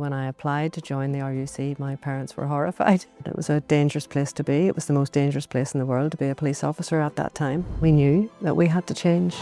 when I applied to join the RUC, my parents were horrified. It was a dangerous place to be. It was the most dangerous place in the world to be a police officer at that time. We knew that we had to change.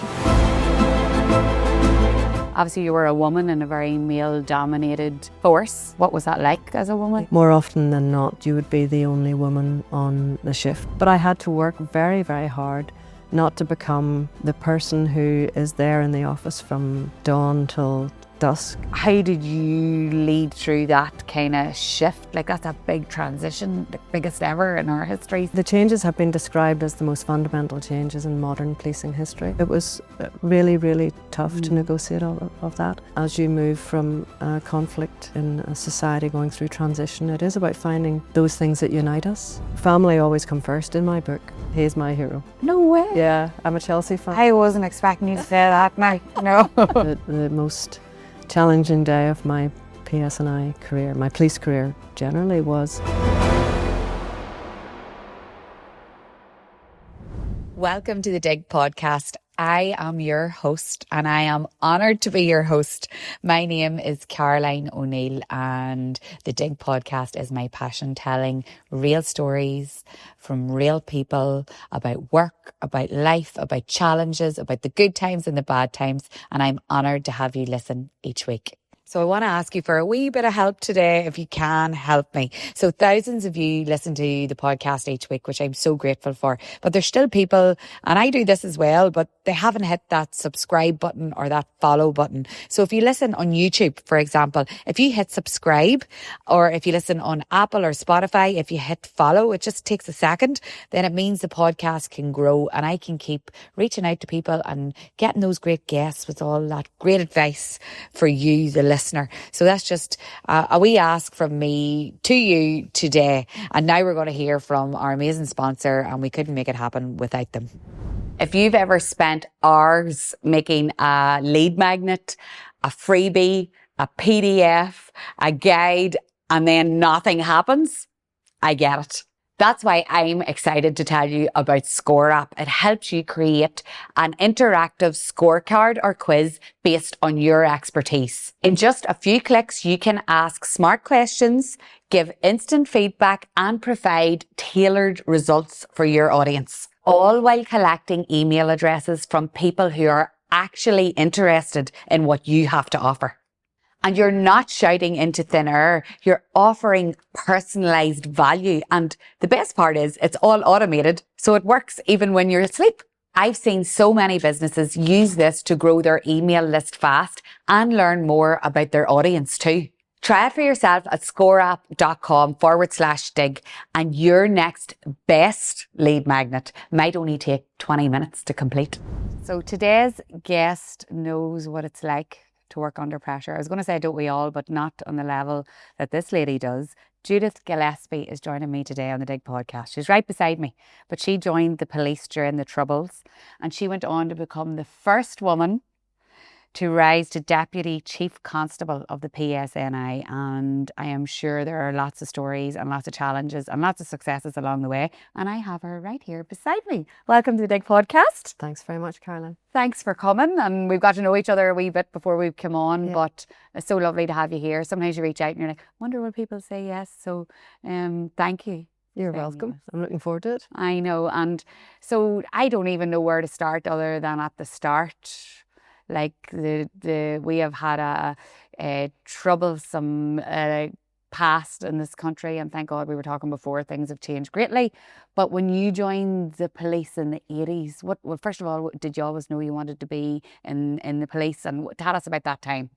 Obviously you were a woman in a very male-dominated force. What was that like as a woman? More often than not, you would be the only woman on the shift. But I had to work very, very hard not to become the person who is there in the office from dawn till dusk. How did you lead through that kind of shift? Like, that's a big transition, the biggest ever in our history. The changes have been described as the most fundamental changes in modern policing history. It was really, really tough to negotiate all of that. As you move from conflict in a society going through transition, it is about finding those things that unite us. Family always come first in my book. He is my hero. No way. Yeah, I'm a Chelsea fan. I wasn't expecting you to say that now. No. The most challenging day of my PSNI career, my police career generally, was. Welcome to the Dig podcast. I am your host and I am honoured to be your host. My name is Caroline O'Neill and the Dig podcast is my passion, telling real stories from real people about work, about life, about challenges, about the good times and the bad times. And I'm honoured to have you listen each week. So I want to ask you for a wee bit of help today, if you can help me. So thousands of you listen to the podcast each week, which I'm so grateful for. But there's still people, and I do this as well, but they haven't hit that subscribe button or that follow button. So if you listen on YouTube, for example, if you hit subscribe, or if you listen on Apple or Spotify, if you hit follow, it just takes a second, then it means the podcast can grow and I can keep reaching out to people and getting those great guests with all that great advice for you, the listener. So that's just a wee ask from me to you today. And now we're going to hear from our amazing sponsor, and we couldn't make it happen without them. If you've ever spent hours making a lead magnet, a freebie, a PDF, a guide, and then nothing happens, I get it. That's why I'm excited to tell you about Score App. It helps you create an interactive scorecard or quiz based on your expertise. In just a few clicks, you can ask smart questions, give instant feedback, and provide tailored results for your audience, all while collecting email addresses from people who are actually interested in what you have to offer. And you're not shouting into thin air. You're offering personalized value. And the best part is it's all automated, so it works even when you're asleep. I've seen so many businesses use this to grow their email list fast and learn more about their audience too. Try it for yourself at scoreapp.com/dig, and your next best lead magnet might only take 20 minutes to complete. So today's guest knows what it's like to work under pressure. I was going to say don't we all, but not on the level that this lady does. Judith Gillespie is joining me today on the Dig podcast. She's right beside me, but she joined the police during the Troubles, and she went on to become the first woman to rise to Deputy Chief Constable of the PSNI. And I am sure there are lots of stories and lots of challenges and lots of successes along the way. And I have her right here beside me. Welcome to the Dig podcast. Thanks very much, Caroline. Thanks for coming. And we've got to know each other a wee bit before we come on, but it's so lovely to have you here. Sometimes you reach out and you're like, wonder will people say yes? So thank you. You're welcome. Yes. I'm looking forward to it. I know. And so I don't even know where to start other than at the start. Like we have had a troublesome past in this country, and thank God we were talking before, things have changed greatly. But when you joined the police in the 80s, well, first of all, did you always know you wanted to be in the police? And tell us about that time.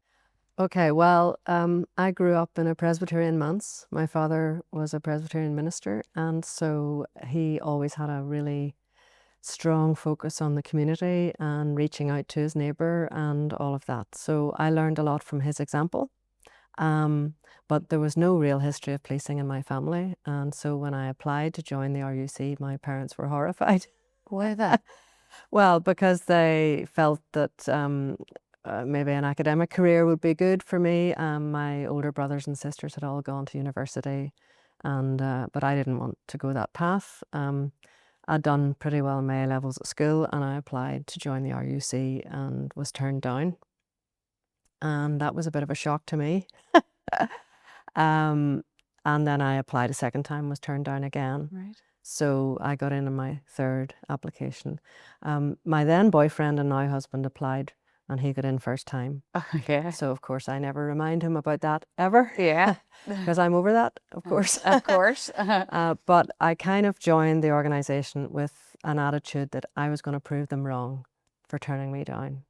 Okay, well, I grew up in a Presbyterian manse. My father was a Presbyterian minister, and so he always had a really strong focus on the community and reaching out to his neighbour and all of that. So I learned a lot from his example. But there was no real history of policing in my family. And so when I applied to join the RUC, my parents were horrified. Why that? Well, because they felt that maybe an academic career would be good for me. My older brothers and sisters had all gone to university, and but I didn't want to go that path. I'd done pretty well in my A levels at school, and I applied to join the RUC and was turned down. And that was a bit of a shock to me. And then I applied a second time, was turned down again. Right. So I got in on my third application. My then boyfriend and now husband applied, and he got in first time. Okay. So of course I never remind him about that ever. Yeah. Because I'm over that, of course. Of course. But I kind of joined the organisation with an attitude that I was going to prove them wrong for turning me down.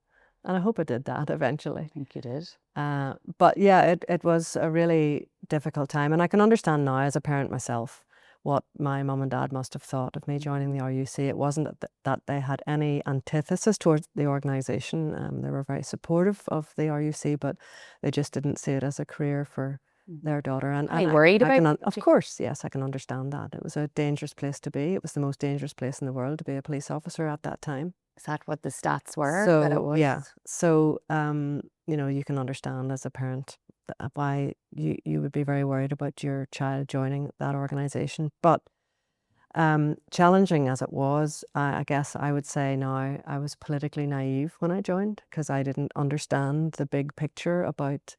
And I hope I did that eventually. I think you did. But yeah, it was a really difficult time. And I can understand now as a parent myself what my mum and dad must have thought of me joining the RUC. It wasn't that they had any antithesis towards the organisation. They were very supportive of the RUC, but they just didn't see it as a career for their daughter. And Are you worried about? Of course, yes, I can understand that. It was a dangerous place to be. It was the most dangerous place in the world to be a police officer at that time. Is that what the stats were? So that it was? yeah, so you know, you can understand as a parent why you would be very worried about your child joining that organisation. But challenging as it was, I guess I would say now I was politically naive when I joined because I didn't understand the big picture about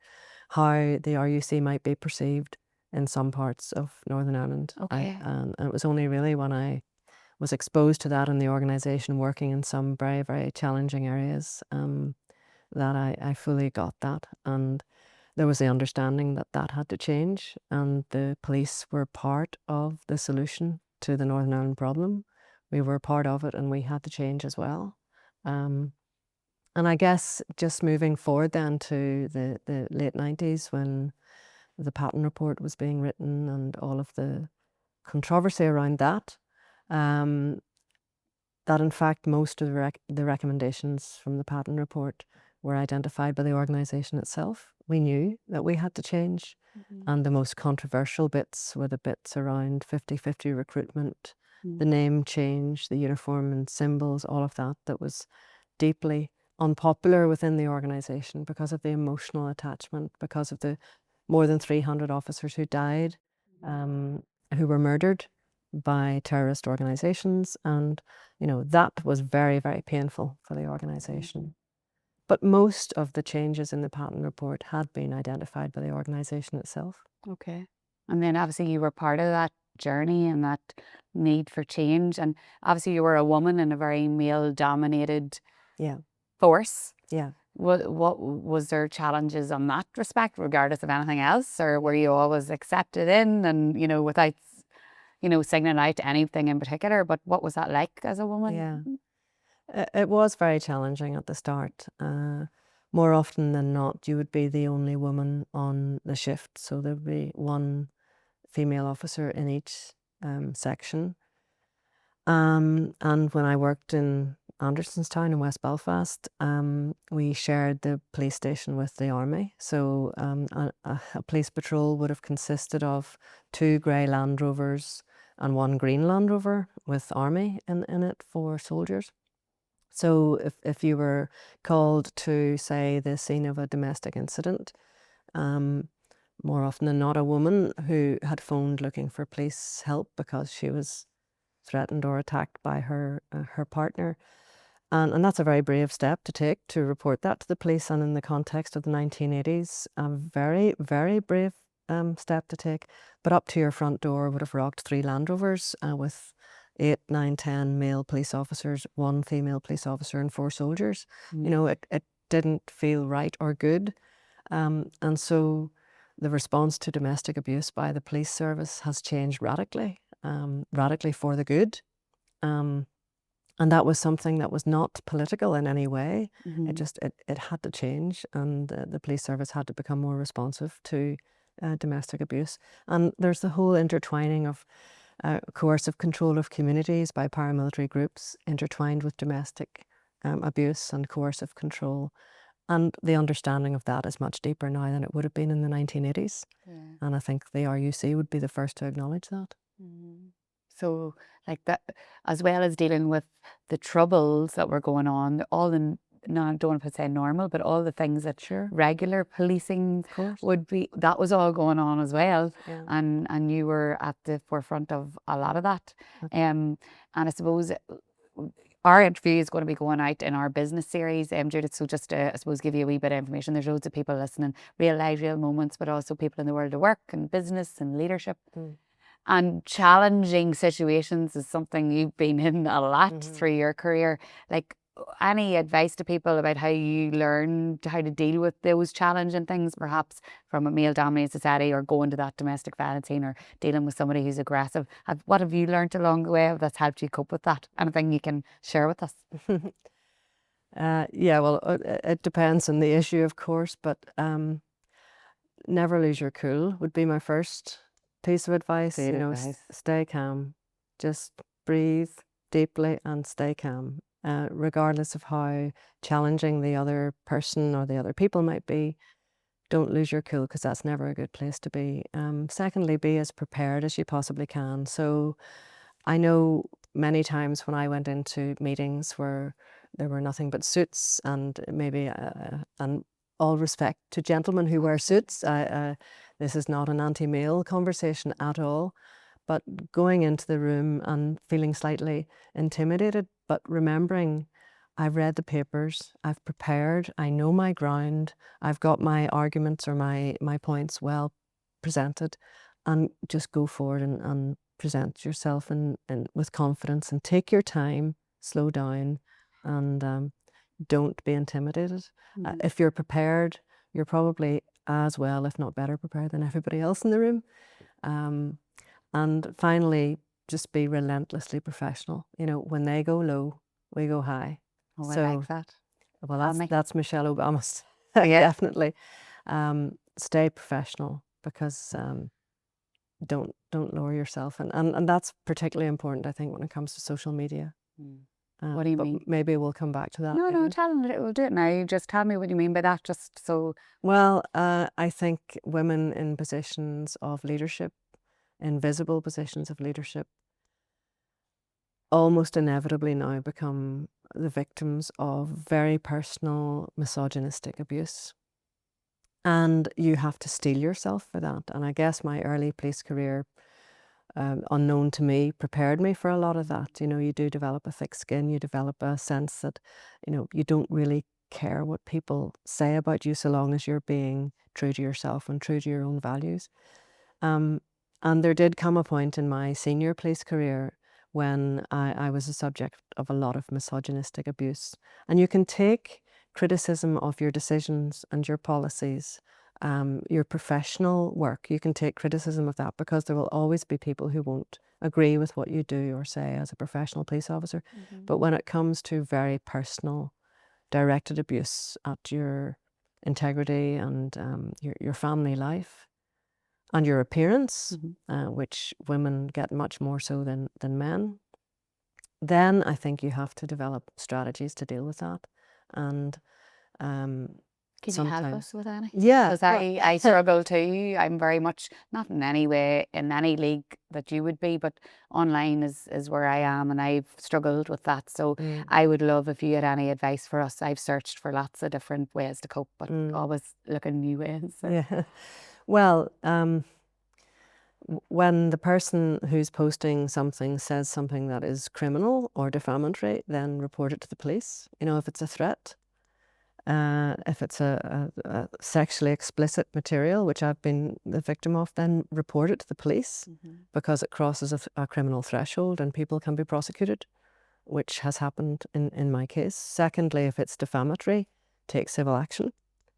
how the RUC might be perceived in some parts of Northern Ireland. Okay. And it was only really when I was exposed to that in the organisation, working in some very, very challenging areas, that I fully got that. And there was the understanding that that had to change, and the police were part of the solution to the Northern Ireland problem. We were part of it, and we had to change as well. And I guess just moving forward then to the late 90s when the Patton report was being written and all of the controversy around that, that in fact most of the recommendations from the Patton report were identified by the organisation itself. We knew that we had to change, and the most controversial bits were the bits around 50-50 recruitment, the name change, the uniform and symbols, all of that was deeply unpopular within the organisation because of the emotional attachment, because of the more than 300 officers who died, who were murdered by terrorist organisations, and you know that was very, very painful for the organisation. But most of the changes in the Patton report had been identified by the organisation itself. Okay. And then obviously you were part of that journey and that need for change, and obviously you were a woman in a very male-dominated force. Yeah. What was there challenges on that respect, regardless of anything else, or were you always accepted in and, you know, without, you know, signaling out anything in particular? But what was that like as a woman? Yeah, it was very challenging at the start. More often than not, you would be the only woman on the shift, so there would be one female officer in each section. And when I worked in Andersonstown in West Belfast, we shared the police station with the army. So a police patrol would have consisted of 2 grey Land Rovers and 1 green Land Rover with army in it for soldiers. So if you were called to, say, the scene of a domestic incident, more often than not a woman who had phoned looking for police help because she was threatened or attacked by her partner. And that's a very brave step to take, to report that to the police, and in the context of the 1980s, a very, very brave step to take. But up to your front door would have rocked 3 Land Rovers with 8, 9, 10 male police officers, 1 female police officer and 4 soldiers. You know, it didn't feel right or good. And so the response to domestic abuse by the police service has changed radically, radically for the good. And that was something that was not political in any way. It had to change, and the police service had to become more responsive to domestic abuse. And there's the whole intertwining of coercive control of communities by paramilitary groups intertwined with domestic abuse and coercive control. And the understanding of that is much deeper now than it would have been in the 1980s. And I think the RUC would be the first to acknowledge that. So, like that, as well as dealing with the troubles that were going on, all the, no, I don't want to say normal, but all the things that regular policing would be, that was all going on as well. And you were at the forefront of a lot of that. And I suppose our interview is going to be going out in our business series, Judith. So just to, I suppose, give you a wee bit of information. There's loads of people listening, real life, real moments, but also people in the world of work and business and leadership. And challenging situations is something you've been in a lot through your career. Like, any advice to people about how you learned how to deal with those challenging things, perhaps from a male-dominated society, or going to that domestic violence scene, or dealing with somebody who's aggressive? What have you learned along the way that's helped you cope with that? Anything you can share with us? Yeah, well, it depends on the issue, of course, but never lose your cool would be my first piece of advice. Great You know, advice. stay calm. Just breathe deeply and stay calm. Regardless of how challenging the other person or the other people might be, don't lose your cool, because that's never a good place to be. Secondly, be as prepared as you possibly can. So I know many times when I went into meetings where there were nothing but suits, and maybe, and all respect to gentlemen who wear suits, this is not an anti-male conversation at all, but going into the room and feeling slightly intimidated, but remembering I've read the papers, I've prepared, I know my ground, I've got my arguments or my points well presented, and just go forward and present yourself and with confidence, and take your time, slow down, and don't be intimidated. If you're prepared, you're probably as well, if not better prepared than everybody else in the room. And finally, just be relentlessly professional. You know, when they go low, we go high. Oh, I So, like that. well, that's Michelle Obama's Yeah. definitely. Stay professional, because don't lower yourself, and that's particularly important, I think, when it comes to social media. What do you mean? Maybe we'll come back to that. No, we'll do it now. Just tell me what you mean by that, just so. Well, I think women in positions of leadership, in visible positions of leadership, almost inevitably now become the victims of very personal misogynistic abuse. And you have to steel yourself for that. And I guess my early police career, unknown to me, prepared me for a lot of that. You know, you do develop a thick skin, you develop a sense that, you know, you don't really care what people say about you, so long as you're being true to yourself and true to your own values. And there did come a point in my senior police career when I was a subject of a lot of misogynistic abuse. And you can take criticism of your decisions and your policies, your professional work, you can take criticism of that, because there will always be people who won't agree with what you do or say as a professional police officer. But when it comes to very personal, directed abuse at your integrity and your family life and your appearance, which women get much more so than men, then I think you have to develop strategies to deal with that. And can you help us with any? Yeah. Because I struggle too. I'm very much, not in any way in any league that you would be, but online is where I am, and I've struggled with that. So I would love if you had any advice for us. I've searched for lots of different ways to cope, but always looking new ways. So. Yeah. Well, when the person who's posting something says something that is criminal or defamatory, then report it to the police. You know, if it's a threat, if it's a sexually explicit material, which I've been the victim of, then report it to the police, because it crosses a criminal threshold and people can be prosecuted, which has happened in my case. Secondly, if it's defamatory, take civil action.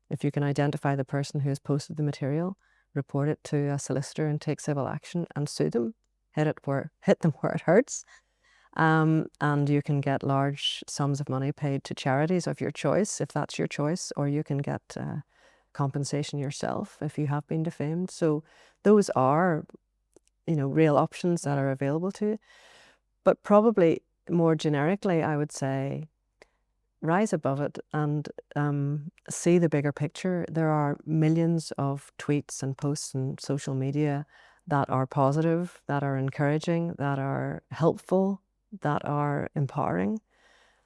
If you can identify the person who has posted the material, report it to a solicitor and take civil action and sue them. Hit them where it hurts. And you can get large sums of money paid to charities of your choice, if that's your choice, or you can get compensation yourself if you have been defamed. So those are, you know, real options that are available to you. But probably more generically, I would say, rise above it and see the bigger picture. There are millions of tweets and posts on social media that are positive, that are encouraging, that are helpful, that are empowering,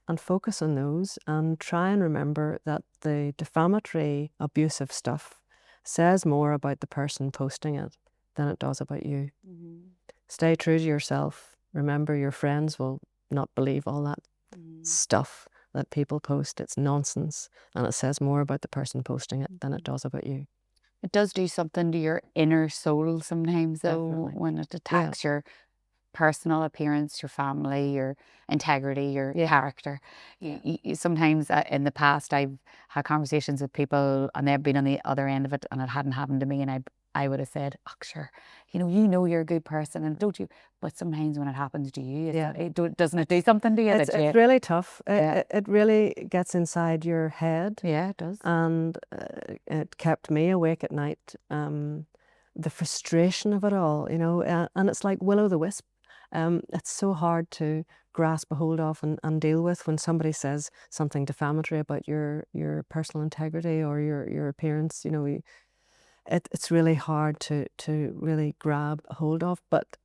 and focus on those and try and remember that the defamatory, abusive stuff says more about the person posting it than it does about you. Stay true to yourself. Remember, your friends will not believe all that stuff that people post. It's nonsense, and it says more about the person posting it than it does about you. It does do something to your inner soul sometimes, though, Definitely. when it attacks your personal appearance, your family, your integrity, your character. Sometimes in the past, I've had conversations with people and they've been on the other end of it, and it hadn't happened to me, and I would have said, "Oh, sure, you know you're a good person, and don't you?" But sometimes when it happens to you, doesn't it do something to you? It's really tough. It really gets inside your head. Yeah, it does. And it kept me awake at night. The frustration of it all, and it's like will-o'-the-wisp. It's so hard to grasp a hold of and deal with when somebody says something defamatory about your personal integrity or your appearance. It's really hard to really grab a hold of, but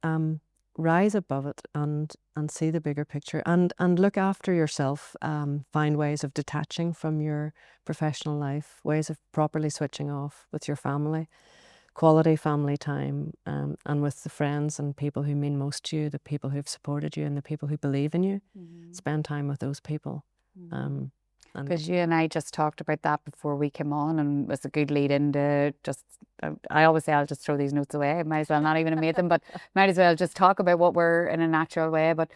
rise above it and see the bigger picture and look after yourself. Find ways of detaching from your professional life, ways of properly switching off with your family, quality family time, and with the friends and people who mean most to you, the people who've supported you and the people who believe in you. Spend time with those people. Because you and I just talked about that before we came on, and it was a good lead into I always say I'll just throw these notes away. I might as well not even have made them, but might as well just talk about what we're in a natural way. But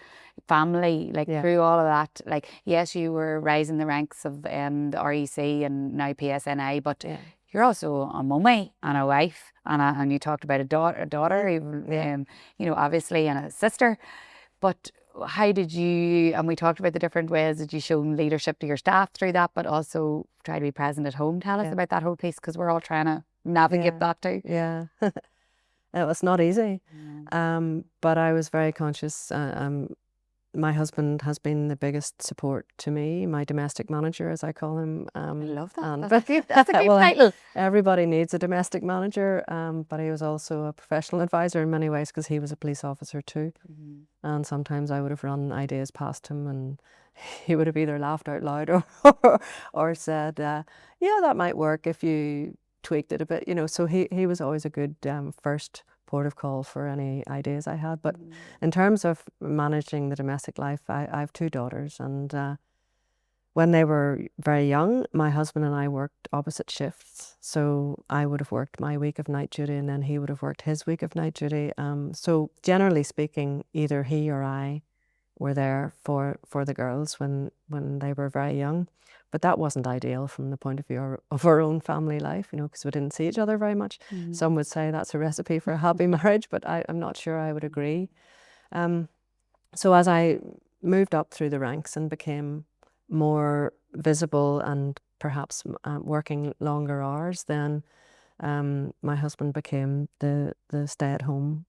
family, through all of that, yes, you were rising the ranks of the RUC and now PSNI, but you're also a mummy and a wife, and you talked about a daughter, obviously, and a sister. But how did you, and we talked about the different ways that you shown leadership to your staff through that, but also try to be present at home. Tell us about that whole piece, because we're all trying to navigate that too. Yeah. It was not easy. But I was very conscious. My husband has been the biggest support to me, my domestic manager, as I call him. I love that. That's a good title. Everybody needs a domestic manager, but he was also a professional advisor in many ways because he was a police officer too. And sometimes I would have run ideas past him and he would have either laughed out loud or said, yeah, that might work if you tweaked it a bit, So he was always a good first port of call for any ideas I had. But in terms of managing the domestic life, I have two daughters, and when they were very young, my husband and I worked opposite shifts. So I would have worked my week of night duty and then he would have worked his week of night duty. So generally speaking, either he or I were there for the girls when they were very young. But that wasn't ideal from the point of view of our own family life, because we didn't see each other very much. Some would say that's a recipe for a happy marriage, but I'm not sure I would agree. So as I moved up through the ranks and became more visible and perhaps working longer hours, then my husband became the stay-at-home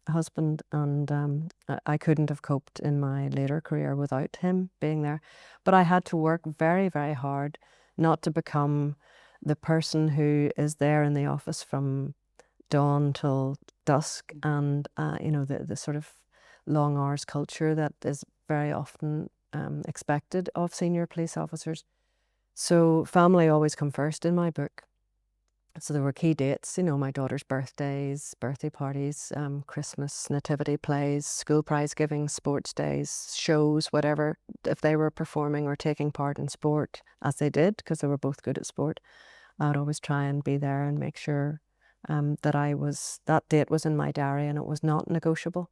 husband, and I couldn't have coped in my later career without him being there. But I had to work very, very hard not to become the person who is there in the office from dawn till dusk, and the sort of long hours culture that is very often expected of senior police officers. So family always come first in my book. So there were key dates, my daughter's birthdays, birthday parties, Christmas, nativity plays, school prize giving, sports days, shows, whatever. If they were performing or taking part in sport, as they did, because they were both good at sport, I'd always try and be there and make sure that date was in my diary and it was not negotiable.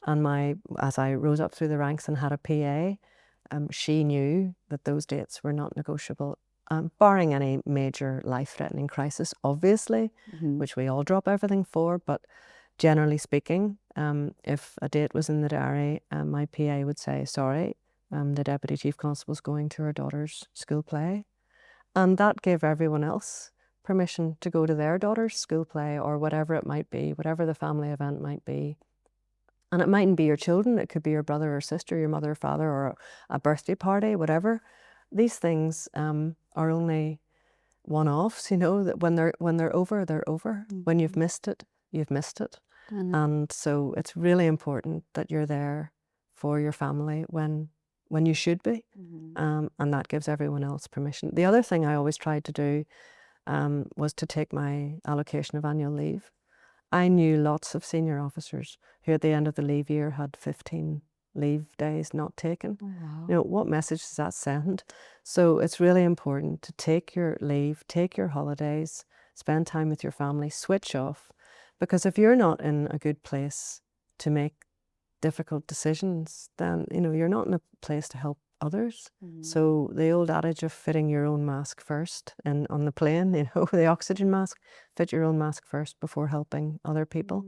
And as I rose up through the ranks and had a PA, she knew that those dates were not negotiable. Barring any major life-threatening crisis, obviously, which we all drop everything for, but generally speaking, if a date was in the diary, my PA would say, sorry, the Deputy Chief Constable's going to her daughter's school play. And that gave everyone else permission to go to their daughter's school play or whatever it might be, whatever the family event might be. And it mightn't be your children, it could be your brother or sister, your mother or father, or a birthday party, whatever. These things are only one-offs, that when they're over, they're over. When you've missed it, you've missed it. And so it's really important that you're there for your family when you should be. And that gives everyone else permission. The other thing I always tried to do was to take my allocation of annual leave. I knew lots of senior officers who at the end of the leave year had 15 leave days not taken. Oh, wow. You know, what message does that send? So it's really important to take your leave, take your holidays, spend time with your family, switch off. Because if you're not in a good place to make difficult decisions, then, you know, you're not in a place to help others. So the old adage of fitting your own mask first and on the plane, you know, the oxygen mask, fit your own mask first before helping other people.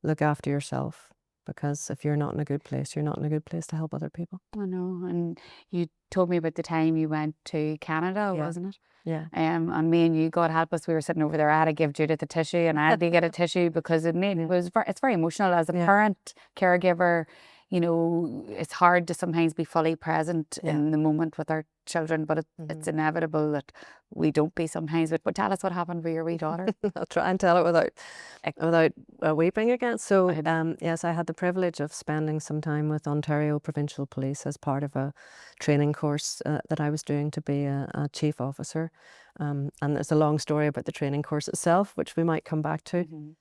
Look after yourself, because if you're not in a good place, you're not in a good place to help other people. I know. And you told me about the time you went to Canada, Yeah. wasn't it? Yeah. And me and you, God help us, we were sitting over there. I had to give Judith a tissue, and I had to get a tissue because it's very emotional as a parent, caregiver. You know, it's hard to sometimes be fully present in the moment with our children, but it's inevitable that we don't be sometimes. But tell us what happened with your wee daughter. I'll try and tell it without weeping again. So yes, I had the privilege of spending some time with Ontario Provincial Police as part of a training course that I was doing to be a chief officer. And there's a long story about the training course itself, which we might come back to.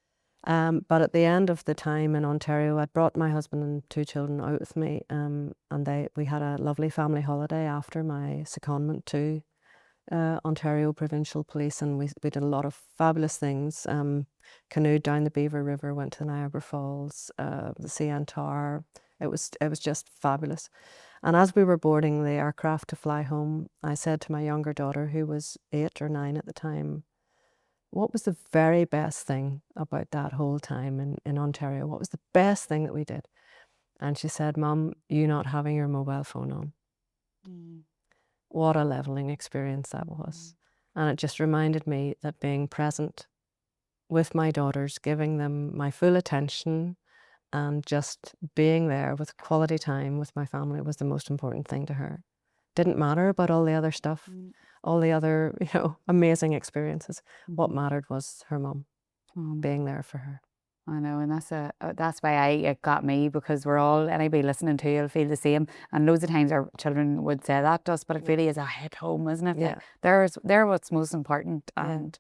But at the end of the time in Ontario, I'd brought my husband and 2 children out with me, and we had a lovely family holiday after my secondment to Ontario Provincial Police, and we did a lot of fabulous things. Canoed down the Beaver River, went to Niagara Falls, the CN Tower. It was just fabulous. And as we were boarding the aircraft to fly home, I said to my younger daughter, who was 8 or 9 at the time, what was the very best thing about that whole time in Ontario? What was the best thing that we did? And she said, Mum, you not having your mobile phone on. What a leveling experience that was. And it just reminded me that being present with my daughters, giving them my full attention, and just being there with quality time with my family was the most important thing to her. Didn't matter about all the other stuff, all the other, you know, amazing experiences. What mattered was her mum, being there for her. I know, and that's why it got me, because we're all, anybody listening to you will feel the same. And loads of times our children would say that to us, but it really is a hit home, isn't it? Yeah. They're what's most important, and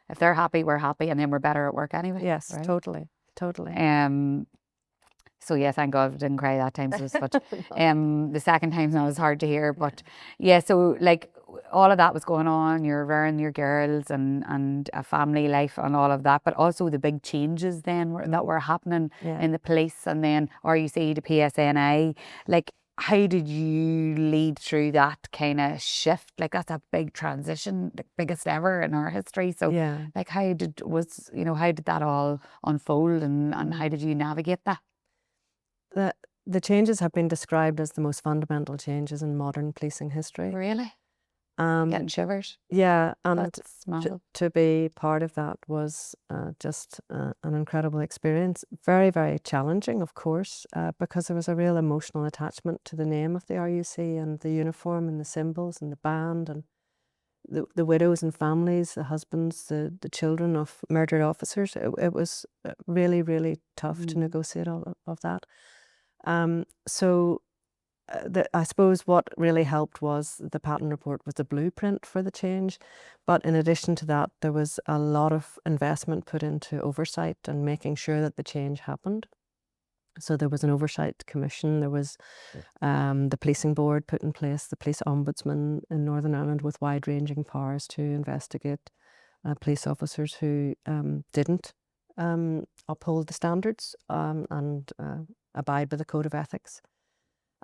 if they're happy, we're happy, and then we're better at work anyway. Yes, right? totally. So yeah, thank God I didn't cry that time. So but the second time's not as hard to hear. But yeah, so like all of that was going on. You're rearing your girls and a family life and all of that, but also the big changes then that were happening in the police, and then RUC to PSNI. Like, how did you lead through that kind of shift? Like, that's a big transition, the biggest ever in our history. So like, how did that all unfold, and how did you navigate that? The changes have been described as the most fundamental changes in modern policing history. Really? Getting shivers? Yeah, and That's massive. to be part of that was just an incredible experience. Very, very challenging, of course, because there was a real emotional attachment to the name of the RUC and the uniform and the symbols and the band and the widows and families, the husbands, the children of murdered officers. It was really, really tough to negotiate all of that. I suppose what really helped was the Patton report was the blueprint for the change. But in addition to that, there was a lot of investment put into oversight and making sure that the change happened. So there was an oversight commission, there was the policing board put in place, the police ombudsman in Northern Ireland with wide-ranging powers to investigate police officers who didn't uphold the standards and abide by the code of ethics.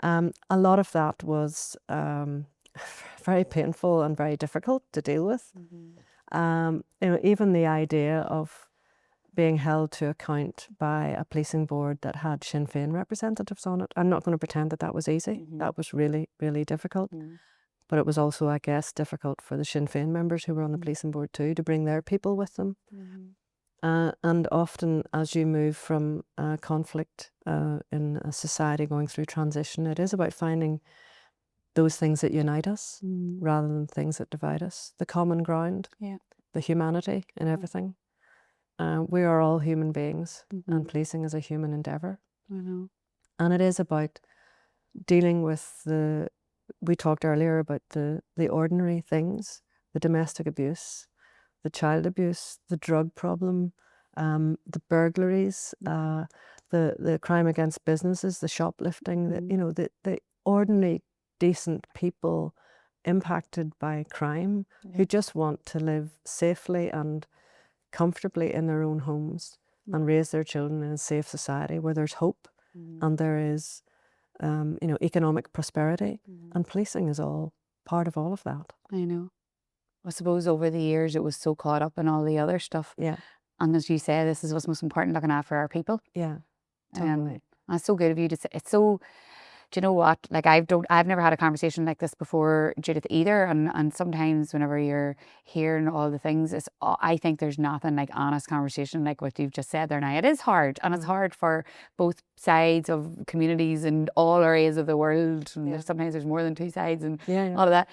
A lot of that was very painful and very difficult to deal with. Even the idea of being held to account by a policing board that had Sinn Féin representatives on it. I'm not going to pretend that that was easy. That was really, really difficult. But it was also, I guess, difficult for the Sinn Féin members who were on the policing board too, to bring their people with them. And often as you move from conflict in a society going through transition, it is about finding those things that unite us rather than things that divide us. The common ground, the humanity in everything. We are all human beings, and policing is a human endeavour. I know. And it is about dealing with we talked earlier about the ordinary things, the domestic abuse, the child abuse, the drug problem, the burglaries, the the crime against businesses, the shoplifting, the ordinary decent people impacted by crime who just want to live safely and comfortably in their own homes and raise their children in a safe society where there's hope and there is economic prosperity, and policing is all part of all of that. I know. I suppose over the years it was so caught up in all the other stuff. Yeah. And as you say, this is what's most important, looking after our people. Yeah, totally. And it's so good of you to say. It's so, do you know what? Like I've never had a conversation like this before, Judith, either. And sometimes whenever you're hearing all the things, I think there's nothing like honest conversation like what you've just said there now. It is hard, and it's hard for both sides of communities and all areas of the world. And sometimes there's more than two sides and all of that.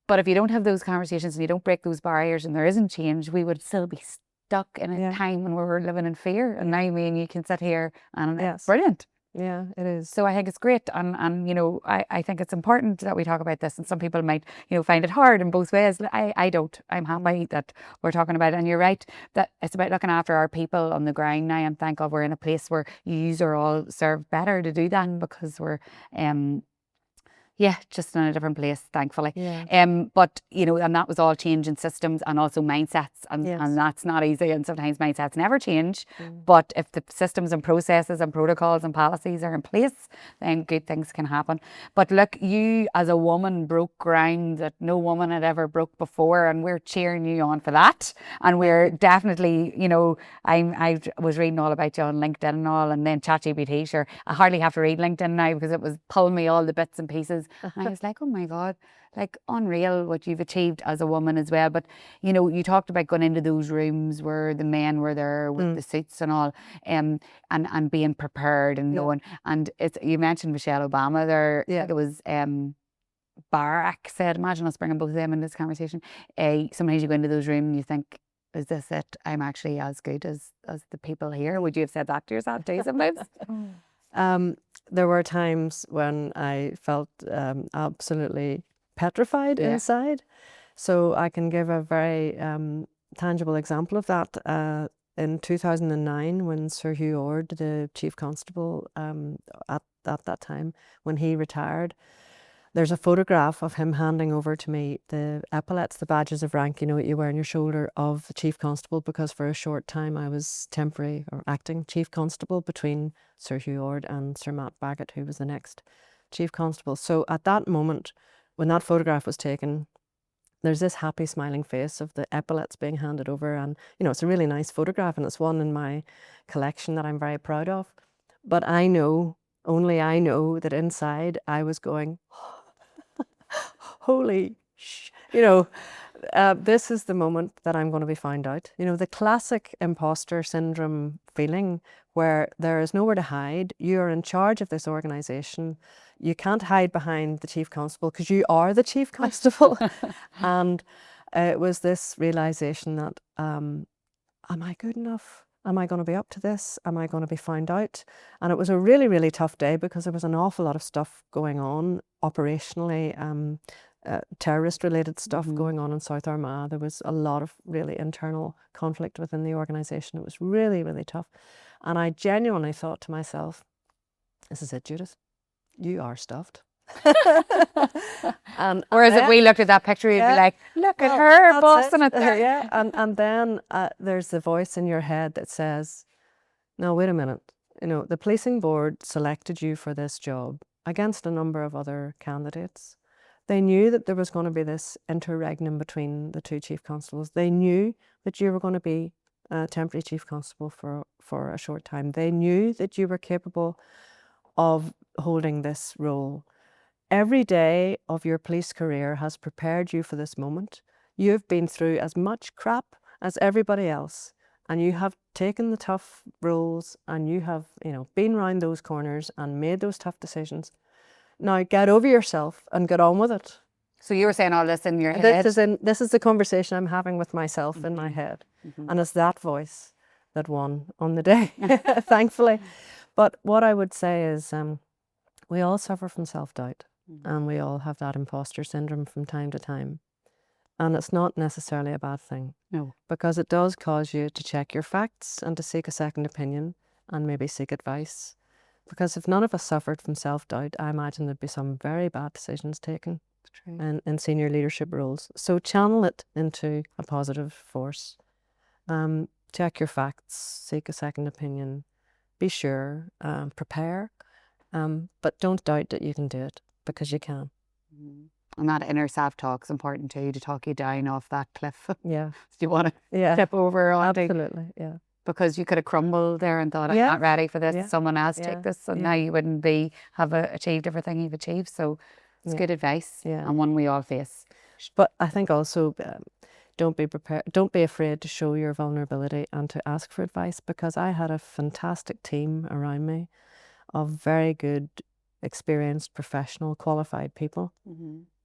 But if you don't have those conversations and you don't break those barriers and there isn't change, we would still be stuck in a time when we were living in fear. And now, I mean, you can sit here and it's brilliant. Yeah, it is. So I think it's great. And I think it's important that we talk about this. And some people might, find it hard in both ways. I don't. I'm happy that we're talking about it. And you're right, that it's about looking after our people on the ground now. And thank God we're in a place where you are all served better to do that, because we're just in a different place, thankfully. But and that was all change in systems and also mindsets, and that's not easy, and sometimes mindsets never change. But if the systems and processes and protocols and policies are in place, then good things can happen. But look, you as a woman broke ground that no woman had ever broke before, and we're cheering you on for that. And we're definitely, I was reading all about you on LinkedIn and all, and then ChatGPT, sure, I hardly have to read LinkedIn now because it was pulling me all the bits and pieces. And I was like, oh my God, like unreal what you've achieved as a woman as well. But, you talked about going into those rooms where the men were there with the suits and all, and being prepared and knowing. And you mentioned Michelle Obama there. It was Barack said, imagine us bringing both of them in this conversation. Sometimes you go into those rooms and you think, is this it? I'm actually as good as the people here. Would you have said that to yourself too sometimes? There were times when I felt absolutely petrified inside. So I can give a very tangible example of that. In 2009, when Sir Hugh Orde, the Chief Constable at that time, when he retired, there's a photograph of him handing over to me the epaulets, the badges of rank, what you wear on your shoulder, of the Chief Constable, because for a short time I was temporary or acting Chief Constable between Sir Hugh Orde and Sir Matt Baggett, who was the next Chief Constable. So at that moment, when that photograph was taken, there's this happy smiling face of the epaulets being handed over, and it's a really nice photograph, and it's one in my collection that I'm very proud of. But only I know that inside I was going, holy this is the moment that I'm going to be found out. The classic imposter syndrome feeling where there is nowhere to hide. You're in charge of this organization. You can't hide behind the Chief Constable because you are the Chief Constable. And it was this realization that, am I good enough? Am I going to be up to this? Am I going to be found out? And it was a really, really tough day because there was an awful lot of stuff going on operationally, terrorist-related stuff going on in South Armagh. There was a lot of really internal conflict within the organisation. It was really, really tough. And I genuinely thought to myself, this is it, Judith. You are stuffed. And whereas if we looked at that picture, you'd be like, look at her bossing it there. And then there's the voice in your head that says, no, wait a minute. The policing board selected you for this job against a number of other candidates. They knew that there was going to be this interregnum between the two Chief Constables. They knew that you were going to be a temporary Chief Constable for a short time. They knew that you were capable of holding this role. Every day of your police career has prepared you for this moment. You've been through as much crap as everybody else, and you have taken the tough roles, and you have, been around those corners and made those tough decisions. Now get over yourself and get on with it. So you were saying all this in your head? This is the conversation I'm having with myself in my head. And it's that voice that won on the day, thankfully. But what I would say is we all suffer from self-doubt, and we all have that imposter syndrome from time to time. And it's not necessarily a bad thing. No. Because it does cause you to check your facts and to seek a second opinion. and maybe seek advice. Because if none of us suffered from self-doubt, I imagine there'd be some very bad decisions taken in senior leadership roles. So channel it into a positive force. Check your facts, seek a second opinion, be sure, prepare, but don't doubt that you can do it, because you can. And that inner self-talk is important too, to talk you down off that cliff. Yeah. Do you want to Yeah. step over onto? Absolutely, yeah. Because you could have crumbled there and thought, I'm Yeah. not ready for this, Yeah. someone else Yeah. take this, so Yeah. now you wouldn't have achieved everything you've achieved. So it's good advice, and one we all face. But I think also, don't be afraid to show your vulnerability and to ask for advice, because I had a fantastic team around me of very good, experienced, professional, qualified people,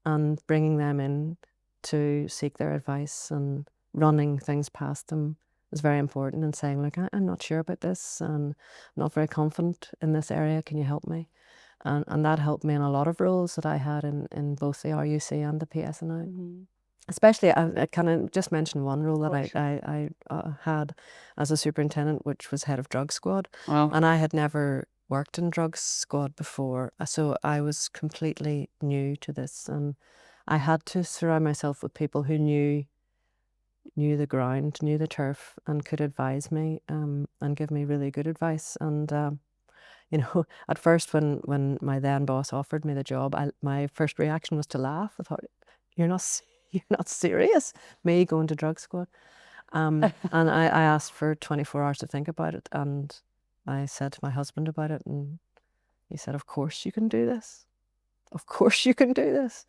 and bringing them in to seek their advice and running things past them is very important, and saying, look, I'm not sure about this, and I'm not very confident in this area, can you help me? And that helped me in a lot of roles that I had in both the RUC and the PSNI. Especially, I kind of just mentioned one role that I had as a superintendent, which was head of drug squad. Wow. And I had never worked in drug squad before, so I was completely new to this, and I had to surround myself with people who knew the ground, knew the turf, and could advise me, and give me really good advice. And you know, at first when my then boss offered me the job, my first reaction was to laugh. I thought, you're not serious, me going to drug squad. And I asked for 24 hours to think about it, and I said to my husband about it, and he said, of course you can do this. Of course you can do this.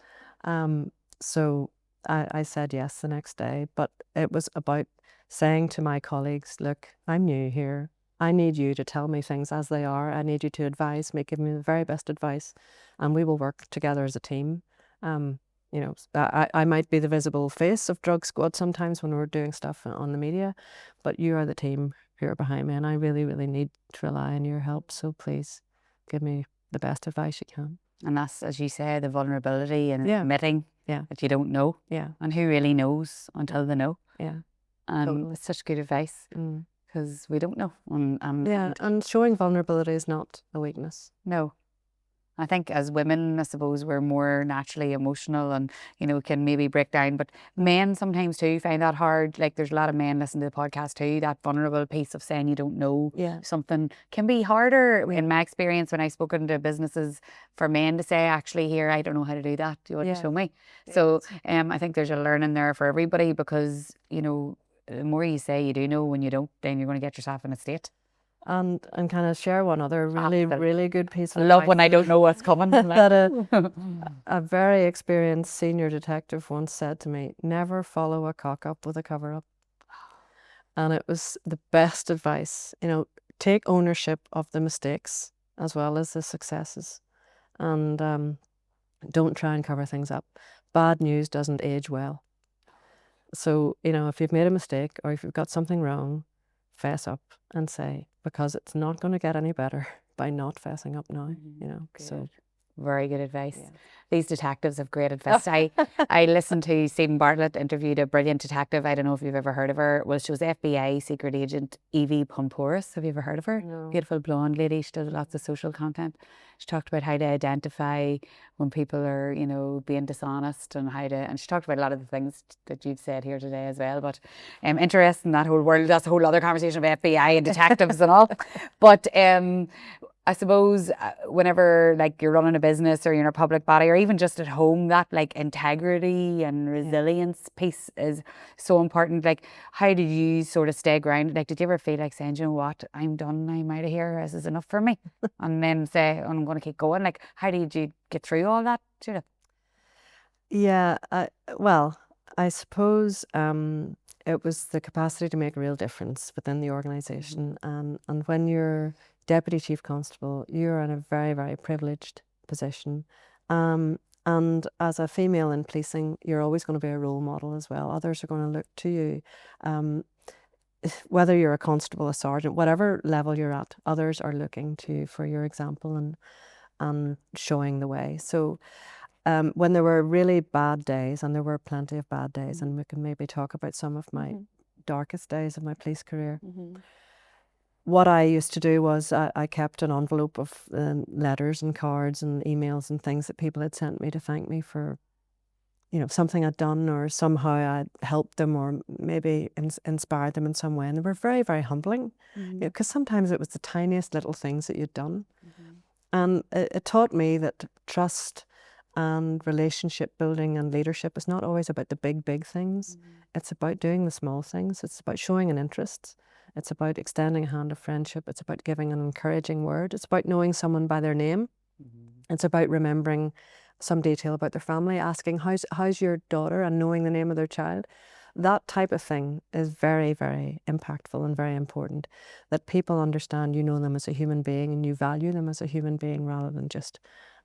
So I said yes the next day, but it was about saying to my colleagues, look, I'm new here. I need you to tell me things as they are. I need you to advise me, give me the very best advice, and we will work together as a team. You know, I might be the visible face of drug squad sometimes when we're doing stuff on the media, but you are the team who are behind me, and I really, really need to rely on your help. So please give me the best advice you can. And that's, as you say, the vulnerability and Yeah. admitting that you don't know. Yeah. And who really knows until they know. Yeah. Totally. It's such good advice, because we don't know. And showing vulnerability is not a weakness. No. I think as women, I suppose, we're more naturally emotional and, you know, can maybe break down. But men sometimes too find that hard. Like, there's a lot of men listening to the podcast too. That vulnerable piece of saying you don't know something can be harder. In my experience, when I've spoken to businesses, for men to say, actually, here, I don't know how to do that. Do you want to show me? So I think there's a learning there for everybody, because, you know, the more you say you do know, when you don't, then you're going to get yourself in a state. And kind of share one other really good piece of love advice. When I don't know what's coming. That a very experienced senior detective once said to me, never follow a cock up with a cover up. And it was the best advice. You know, take ownership of the mistakes as well as the successes, and don't try and cover things up. Bad news doesn't age well. So, you know, if you've made a mistake or if you've got something wrong, fess up and say, because it's not going to get any better by not fessing up now, you know. Good. So very good advice. These detectives have great advice. I listened to Stephen Bartlett interviewed a brilliant detective. I don't know if you've ever heard of her. Well, she was FBI secret agent Evie Pomporis. Have you ever heard of her? No. Beautiful blonde lady. She does lots of social content. She talked about how to identify when people are, you know, being dishonest, and and she talked about a lot of the things that you've said here today as well. But interesting, that whole world. That's a whole other conversation of FBI and detectives and all. But I suppose whenever, like, you're running a business or you're in a public body or even just at home, that, like, integrity and resilience piece is so important. Like, how did you sort of stay grounded? Like, did you ever feel like saying, you know what, I'm done, I'm out of here, this is enough for me, and then say, I'm going to keep going? Like, how did you get through all that, Judith? Yeah, well, I suppose it was the capacity to make a real difference within the organisation, and when you're Deputy Chief Constable, you're in a very, very privileged position. And as a female in policing, you're always going to be a role model as well. Others are going to look to you. Whether you're a constable, a sergeant, whatever level you're at, others are looking to you for your example and showing the way. So when there were really bad days, and there were plenty of bad days, and we can maybe talk about some of my darkest days of my police career, what I used to do was I kept an envelope of letters and cards and emails and things that people had sent me to thank me for, something I'd done, or somehow I'd helped them, or maybe inspired them in some way. And they were very, very humbling, because sometimes it was the tiniest little things that you'd done. And it taught me that trust and relationship building and leadership is not always about the big, big things. It's about doing the small things. It's about showing an interest. It's about extending a hand of friendship. It's about giving an encouraging word. It's about knowing someone by their name. It's about remembering some detail about their family, asking, how's your daughter, and knowing the name of their child. That type of thing is very, very impactful and very important, that people understand you know them as a human being and you value them as a human being rather than just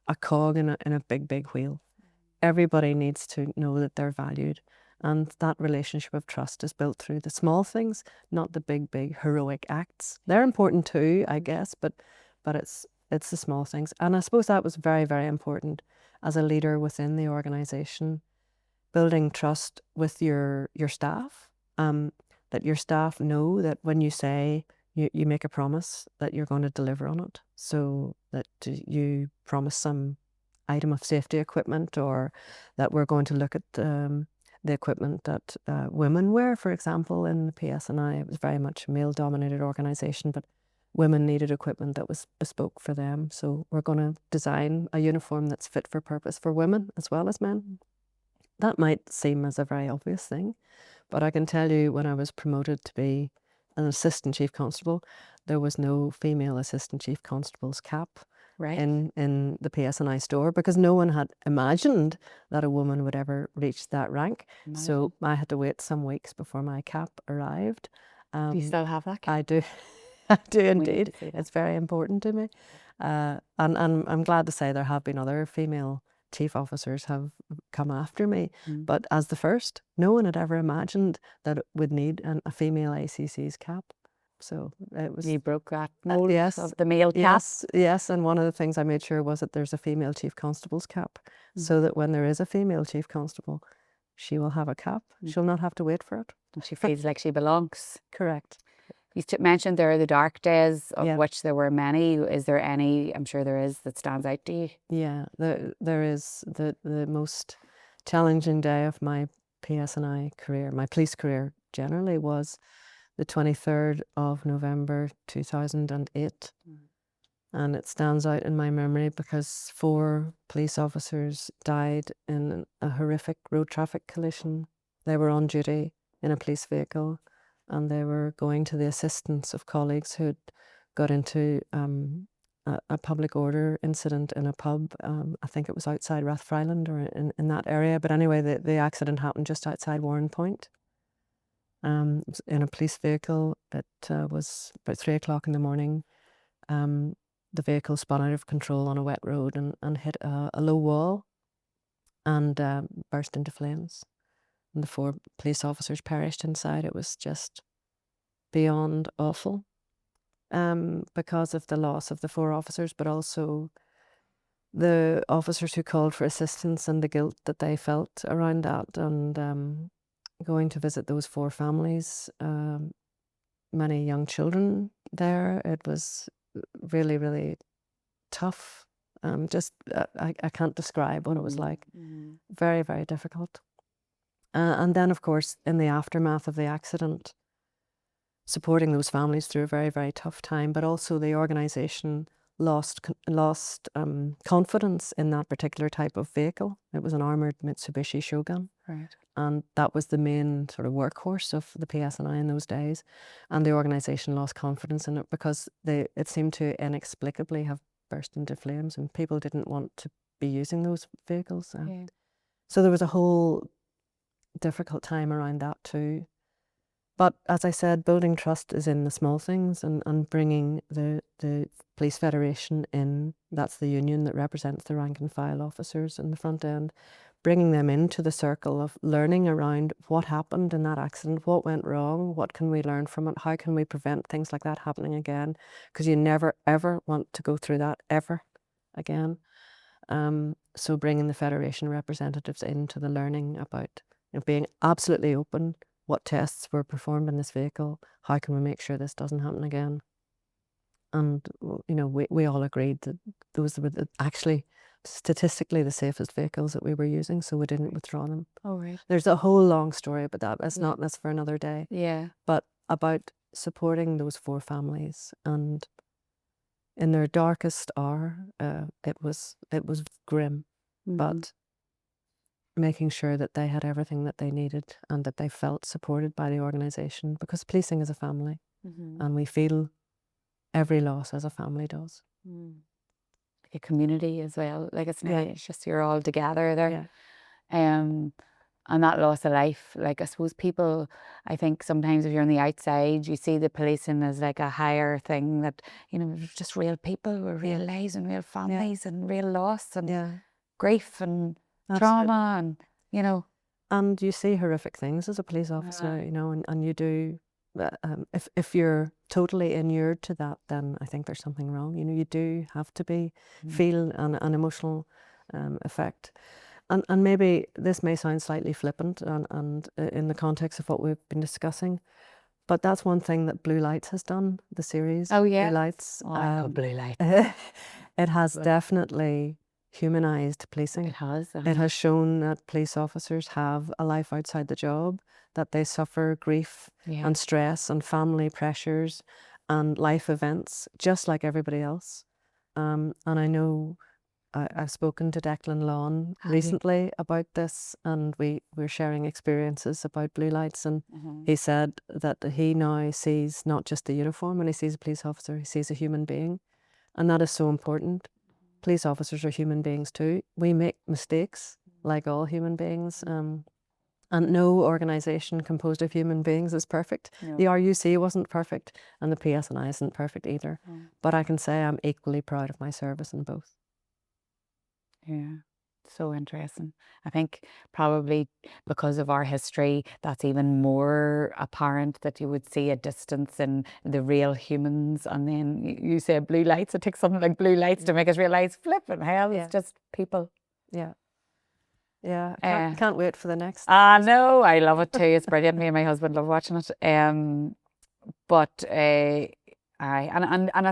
a cog in a big, big wheel. Everybody needs to know that they're valued. And that relationship of trust is built through the small things, not the big, big heroic acts. They're important too, I guess, but it's the small things. And I suppose that was very, very important as a leader within the organisation, building trust with your staff, that your staff know that when you say you make a promise that you're going to deliver on it. So that you promise some item of safety equipment, or that we're going to look at the equipment that women wear, for example, in the PSNI. It was very much a male-dominated organisation, but women needed equipment that was bespoke for them. So we're going to design a uniform that's fit for purpose for women as well as men. That might seem as a very obvious thing, but I can tell you when I was promoted to be an assistant chief constable, there was no female assistant chief constable's cap in the PSNI store, because no one had imagined that a woman would ever reach that rank. So I had to wait some weeks before my cap arrived. Do you still have that cap? I do. I do indeed. It's very important to me. And I'm glad to say there have been other female chief officers have come after me. But as the first, no one had ever imagined that it would need a female ACC's cap. So it was... You broke that mold of the male cap? Yes. And one of the things I made sure was that there's a female chief constable's cap, so that when there is a female chief constable, she will have a cap. She'll not have to wait for it. And she feels like she belongs. Correct. You mentioned there are the dark days, of which there were many. Is there any, I'm sure there is, that stands out to you? Yeah, there is. The most challenging day of my PSNI career, my police career generally, was the 23rd of November 2008. And it stands out in my memory because 4 police officers died in a horrific road traffic collision. They were on duty in a police vehicle, and they were going to the assistance of colleagues who had got into a public order incident in a pub. I think it was outside Rathfriland or in that area. But anyway, the accident happened just outside Warren Point. In a police vehicle. It was about 3 o'clock in the morning. The vehicle spun out of control on a wet road and hit a low wall and burst into flames. And the 4 police officers perished inside. It was just beyond awful, because of the loss of the 4 officers, but also the officers who called for assistance and the guilt that they felt around that. And going to visit those 4 families, many young children there. It was really, really tough. I can't describe what it was like. Very, very difficult. And then, of course, in the aftermath of the accident, supporting those families through a very, very tough time, but also the organisation lost confidence in that particular type of vehicle. It was an armoured Mitsubishi Shogun. Right. And that was the main sort of workhorse of the PSNI in those days. And the organisation lost confidence in it because it seemed to inexplicably have burst into flames, and people didn't want to be using those vehicles. So there was a whole difficult time around that too. But as I said, building trust is in the small things, and bringing the Police Federation in. That's the union that represents the rank and file officers in the front end. Bringing them into the circle of learning around what happened in that accident, what went wrong, what can we learn from it, how can we prevent things like that happening again, because you never ever want to go through that ever again. So bringing the Federation representatives into the learning about being absolutely open. What tests were performed in this vehicle? How can we make sure this doesn't happen again? And, you know, we all agreed that those were actually statistically the safest vehicles that we were using, so we didn't withdraw them. Oh, right. There's a whole long story about that. It's Yeah. not this for another day. Yeah. But about supporting those 4 families, and in their darkest hour, it was grim, but making sure that they had everything that they needed and that they felt supported by the organisation, because policing is a family, and we feel every loss as a family does. Like a community as well. Like it's Yeah. it's just you're all together there. Yeah. And that loss of life, like I suppose people, I think sometimes if you're on the outside, you see the policing as like a higher thing, that, you know, it's just real people with real lives and real families and real loss and grief and trauma, and, you know. And you see horrific things as a police officer, you know, and you do, if you're totally inured to that, then I think there's something wrong. You know, you do have to feel an emotional effect. And maybe this may sound slightly flippant and in the context of what we've been discussing, but that's one thing that Blue Lights has done, the series. Oh, yeah. Blue Lights. Oh, I love Blue Lights. It has definitely humanised policing. It has. It has shown that police officers have a life outside the job, that they suffer grief and stress and family pressures and life events just like everybody else. And I know I've spoken to Declan Lawn recently about this, and we're sharing experiences about Blue Lights, and he said that he now sees not just the uniform. When he sees a police officer, he sees a human being, and that is so important. Police officers are human beings too. We make mistakes like all human beings, and no organisation composed of human beings is perfect. The RUC wasn't perfect, and the PSNI isn't perfect either, but I can say I'm equally proud of my service in both. Yeah, so interesting. I think probably because of our history, that's even more apparent, that you would see a distance in the real humans. And then you say Blue Lights, it takes something like Blue Lights to make us realise, flipping hell, it's just people. Yeah. Yeah, can't wait for the next. No, I love it too. It's brilliant. Me and my husband love watching it. But I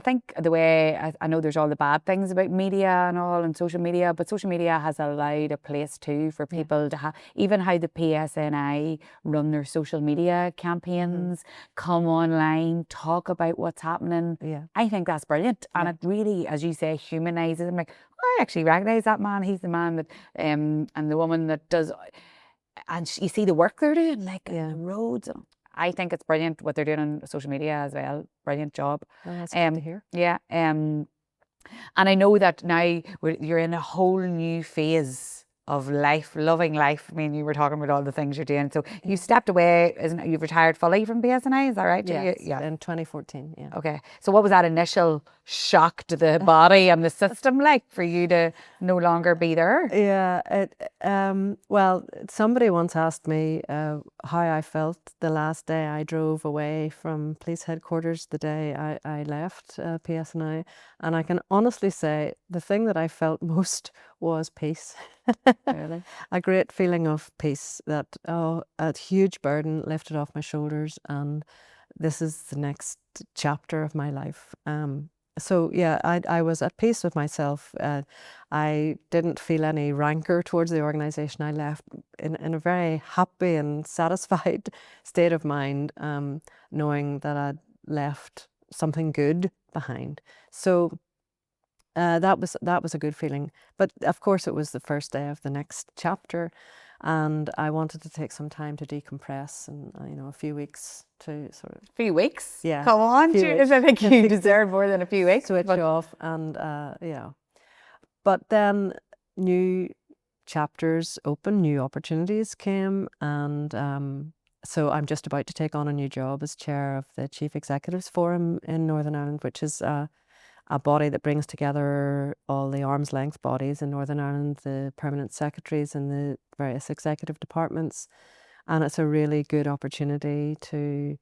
think the way I know there's all the bad things about media and all, and social media, but social media has allowed a place too for people to have, even how the PSNI run their social media campaigns, come online, talk about what's happening. I think that's brilliant, and it really, as you say, humanises. I'm like, I actually recognise that man. He's the man that and the woman that does, and you see the work they're doing, like the roads. I think it's brilliant what they're doing on social media as well. Brilliant job. Well, that's good to hear. Yeah. And I know that now you're in a whole new phase of life, loving life. I mean, you were talking about all the things you're doing. So you stepped away, you've retired fully from PSNI, is that right? Yes, in 2014, Okay. So what was that initial shock to the body and the system like for you to no longer be there? Well, somebody once asked me how I felt the last day I drove away from police headquarters, the day I left PSNI, and I can honestly say the thing that I felt most was peace. Really? A great feeling of peace, that a huge burden lifted off my shoulders, and this is the next chapter of my life. So yeah, I was at peace with myself. I didn't feel any rancor towards the organisation. I left in a very happy and satisfied state of mind, knowing that I'd left something good behind. So that was a good feeling. But of course, it was the first day of the next chapter, and I wanted to take some time to decompress, and a few weeks to sort of. Few weeks? Yeah. Come on, Judith, I think you deserve more than a few weeks. Switch off, and But then new chapters open, new opportunities came, and so I'm just about to take on a new job as chair of the Chief Executives Forum in Northern Ireland, which is a body that brings together all the arm's length bodies in Northern Ireland, the permanent secretaries and the various executive departments. And it's a really good opportunity to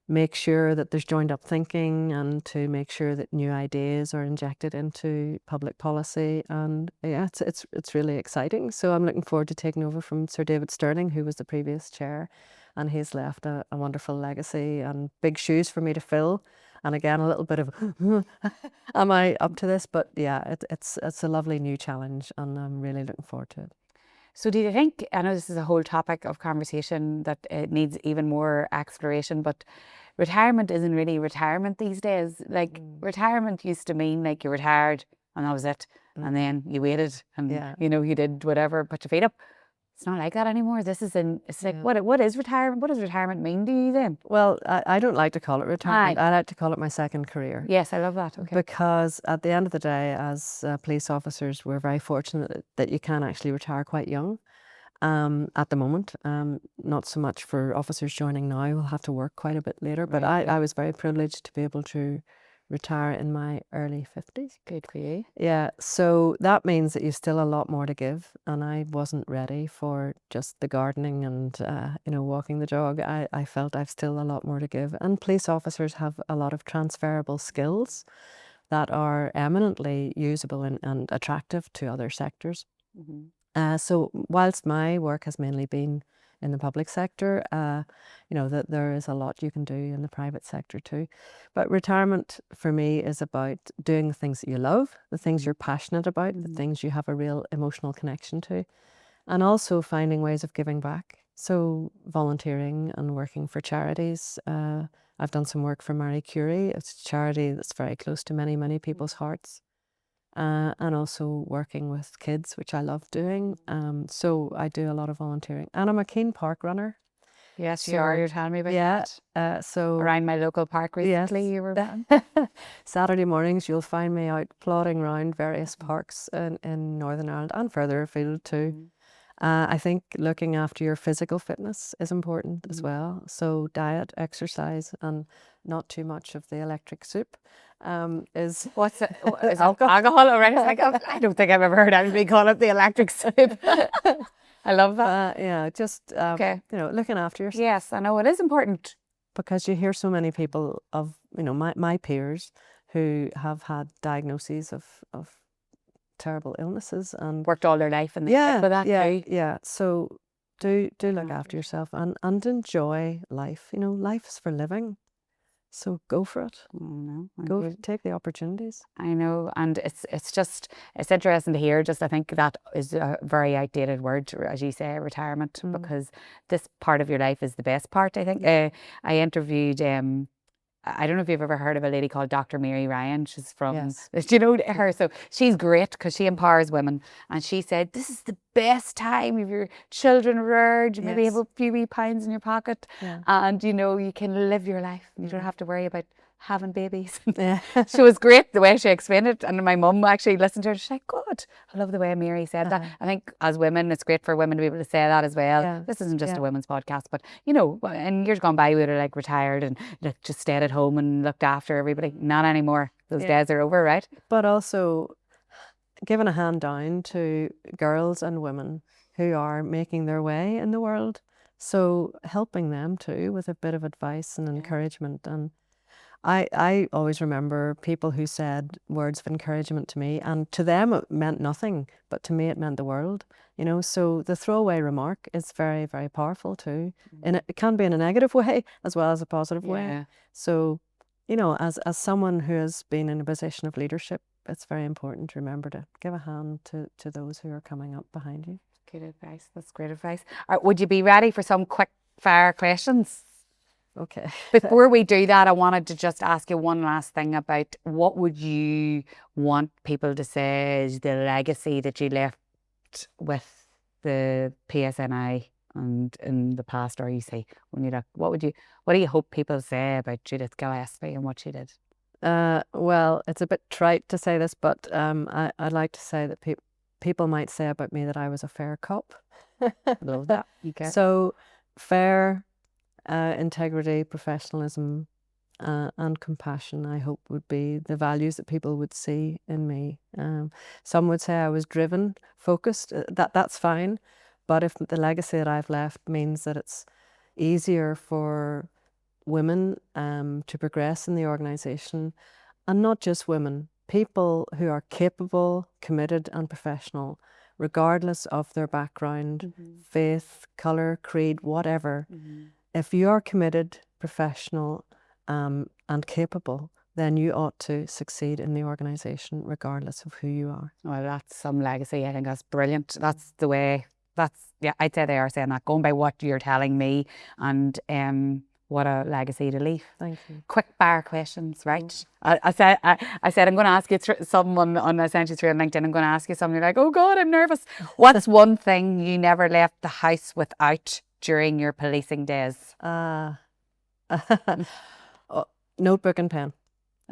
make sure that there's joined up thinking, and to make sure that new ideas are injected into public policy. And yeah, it's really exciting. So I'm looking forward to taking over from Sir David Stirling, who was the previous chair, and he's left a wonderful legacy and big shoes for me to fill. And again, a little bit of, am I up to this? But yeah, it's a lovely new challenge, and I'm really looking forward to it. So do you think, I know this is a whole topic of conversation that it needs even more exploration, but retirement isn't really retirement these days. Like retirement used to mean like you retired and that was it. And then you waited and you did whatever, put your feet up. It's not like that anymore. It's like, what is retirement? What does retirement mean to you then? Well, I don't like to call it retirement. I like to call it my second career. Yes, I love that. Okay. Because at the end of the day, as police officers, we're very fortunate that you can actually retire quite young. At the moment, not so much for officers joining now. We'll have to work quite a bit later. But I was very privileged to be able to retire in my early 50s. Good for you. Yeah, so that means that you've still a lot more to give, and I wasn't ready for just the gardening and walking the dog. I felt I've still a lot more to give, and police officers have a lot of transferable skills that are eminently usable and attractive to other sectors. So whilst my work has mainly been in the public sector, that there is a lot you can do in the private sector too. But retirement for me is about doing the things that you love, the things you're passionate about, the things you have a real emotional connection to, and also finding ways of giving back. So volunteering and working for charities. I've done some work for Marie Curie. It's a charity that's very close to many, many people's hearts. And also working with kids, which I love doing. So I do a lot of volunteering, and I'm a keen park runner. Yes, you are. You're telling me about that. So around my local park recently, you were. Saturday mornings, you'll find me out plodding around various parks in Northern Ireland and further afield too. I think looking after your physical fitness is important as well. So diet, exercise, and not too much of the electric soup is what's it? Is alcohol? All right. I don't think I've ever heard anybody call it the electric soup. I love that. Just looking after yourself. Yes, I know it is important, because you hear so many people of my peers who have had diagnoses of terrible illnesses and worked all their life and too. Yeah. So do look after yourself and enjoy life. Life's for living. So go for it. Go take the opportunities. I know, and it's interesting to hear. Just I think that is a very outdated word, as you say, retirement, because this part of your life is the best part. I think I interviewed. I don't know if you've ever heard of a lady called Dr. Mary Ryan. She's from, do you know her? So she's great because she empowers women. And she said, this is the best time if your children are reared, you maybe have a few wee pounds in your pocket. And, you can live your life. You don't have to worry about having babies. She was great the way she explained it. And my mum actually listened to her. She's like, God, I love the way Mary said that. I think as women, it's great for women to be able to say that as well. This isn't just a women's podcast, but in years gone by, we would have retired and just stayed at home and looked after everybody. Not anymore. Those days are over, right? But also giving a hand down to girls and women who are making their way in the world. So helping them too with a bit of advice and encouragement. And I always remember people who said words of encouragement to me, and to them it meant nothing, but to me it meant the world. So the throwaway remark is very, very powerful too. And it can be in a negative way as well as a positive way. So, as someone who has been in a position of leadership, it's very important to remember to give a hand to those who are coming up behind you. Good advice. That's great advice. Would you be ready for some quick fire questions? Okay. Before we do that, I wanted to just ask you one last thing about what would you want people to say is the legacy that you left with the PSNI and in the past RUC? What do you hope people say about Judith Gillespie and what she did? Well, it's a bit trite to say this, but I'd like to say that people might say about me that I was a fair cop. Love that. Okay. So fair. Integrity, professionalism, and compassion, I hope, would be the values that people would see in me. Some would say I was driven, focused. That's fine. But if the legacy that I've left means that it's easier for women to progress in the organisation, and not just women, people who are capable, committed, and professional, regardless of their background, faith, colour, creed, whatever. If you are committed, professional, and and capable, then you ought to succeed in the organisation regardless of who you are. Well, that's some legacy. I think that's brilliant. That's the way, yeah, I'd say they are saying that, going by what you're telling me, and what a legacy to leave. Thank you. Quick bar questions, right? I said I'm going to ask you someone on I sent you through on LinkedIn. I'm going to ask you something. You're like, oh God, I'm nervous. What's one thing you never left the house without during your policing days? Notebook and pen.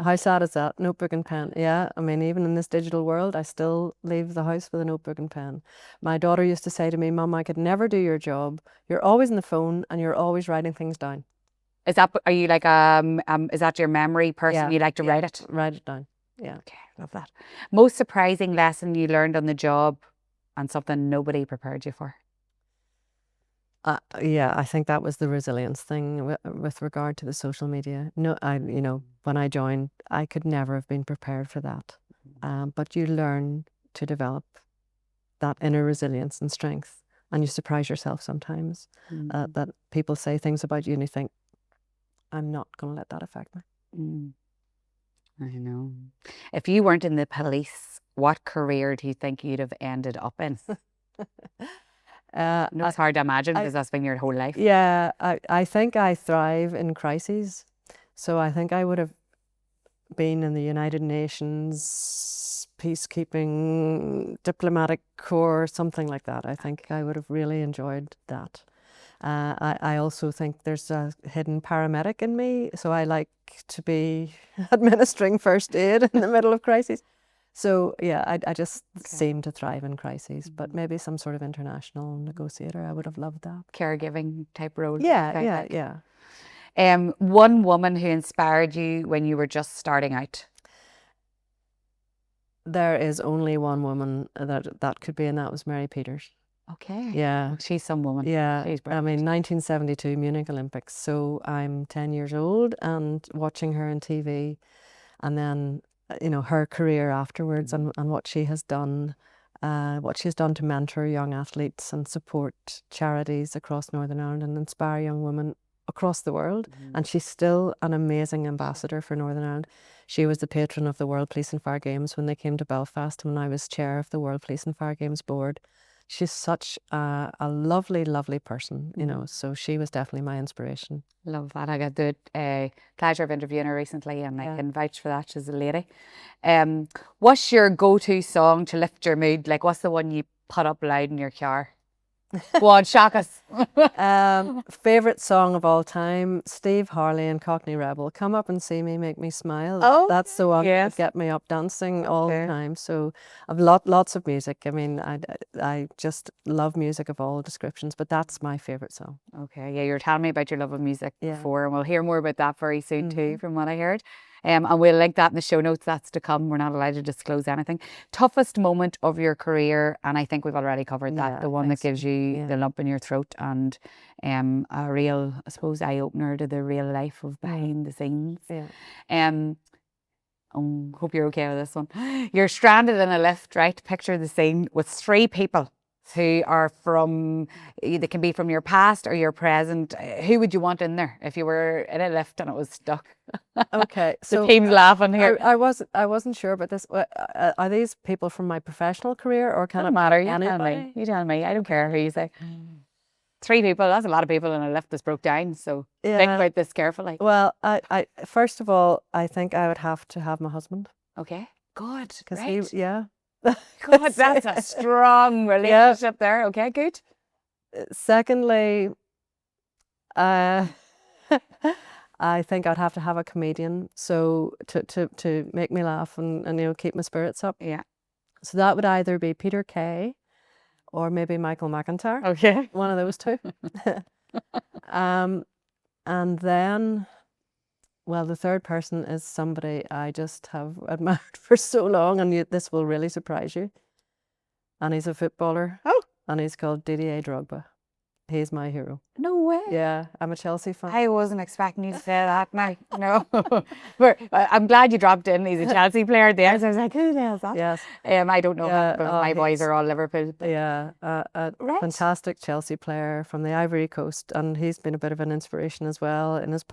How sad is that? Notebook and pen. Yeah, I mean, even in this digital world, I still leave the house with a notebook and pen. My daughter used to say to me, Mum, I could never do your job. You're always on the phone and you're always writing things down. Are you like is that your memory person? Yeah, You like to write it? Write it down. Yeah. Okay, love that. Most surprising lesson you learned on the job, and something nobody prepared you for? Yeah, I think that was the resilience thing with regard to the social media. No, when I joined, I could never have been prepared for that. But you learn to develop that inner resilience and strength, and you surprise yourself sometimes that people say things about you and you think, I'm not going to let that affect me. I know. If you weren't in the police, what career do you think you'd have ended up in? It's hard to imagine because that's been your whole life. Yeah, I think I thrive in crises. So I think I would have been in the United Nations peacekeeping diplomatic corps, something like that. I think I would have really enjoyed that. I also think there's a hidden paramedic in me, so I like to be administering first aid in the middle of crises. So yeah, I just seem to thrive in crises, but maybe some sort of international negotiator, I would have loved that. Caregiving type role. Yeah. One woman who inspired you when you were just starting out? There is only one woman that could be, and that was Mary Peters. Okay. Yeah. She's some woman. Yeah. She's I mean, 1972 Munich Olympics. So I'm 10 years old and watching her on TV, and then, her career afterwards and what she has done, to mentor young athletes and support charities across Northern Ireland and inspire young women across the world. And she's still an amazing ambassador for Northern Ireland. She was the patron of the World Police and Fire Games when they came to Belfast, when I was chair of the World Police and Fire Games board. She's such a lovely, lovely person, so she was definitely my inspiration. Love that. I got the pleasure of interviewing her recently, and I can vouch for that. She's a lady. What's your go-to song to lift your mood? Like, what's the one you put up loud in your car? Go on, shock us. Favourite song of all time, Steve Harley and Cockney Rebel. Come Up and See Me, Make Me Smile. Oh, that's the one that get me up dancing all the time. So I've lots of music. I mean, I just love music of all descriptions, but that's my favourite song. Okay, yeah, you were telling me about your love of music before, and we'll hear more about that very soon too, from what I heard. And we'll link that in the show notes. That's to come. We're not allowed to disclose anything. Toughest moment of your career, and I think we've already covered that. The one that gives you the lump in your throat, and a real, I suppose, eye opener to the real life of behind the scenes. Hope you're okay with this one. You're stranded in a lift, right? Picture the scene with 3 people who are they can be from your past or your present. Who would you want in there if you were in a lift and it was stuck? Okay, so the team's laughing here. I wasn't sure about this. Are these people from my professional career or kind Doesn't of matter. anybody? You tell me. I don't care who you say. 3 people. That's a lot of people in a lift that's broke down. So think about this carefully. Well, I first of all, I think I would have to have my husband. Okay. Good. Because God, that's a strong relationship there. Okay, good. Secondly, I think I'd have to have a comedian, so to make me laugh and keep my spirits up. Yeah. So that would either be Peter Kay or maybe Michael McIntyre. Okay. One of those two. And then, well, the third person is somebody I just have admired for so long, and this will really surprise you. And he's a footballer. Oh. And he's called Didier Drogba. He's my hero. No way. Yeah, I'm a Chelsea fan. I wasn't expecting you to say that now. No. I'm glad you dropped in. He's a Chelsea player there. So I was like, who the hell is that? Yes. I don't know him, but my boys are all Liverpool. Yeah, a fantastic Chelsea player from the Ivory Coast, and he's been a bit of an inspiration as well in his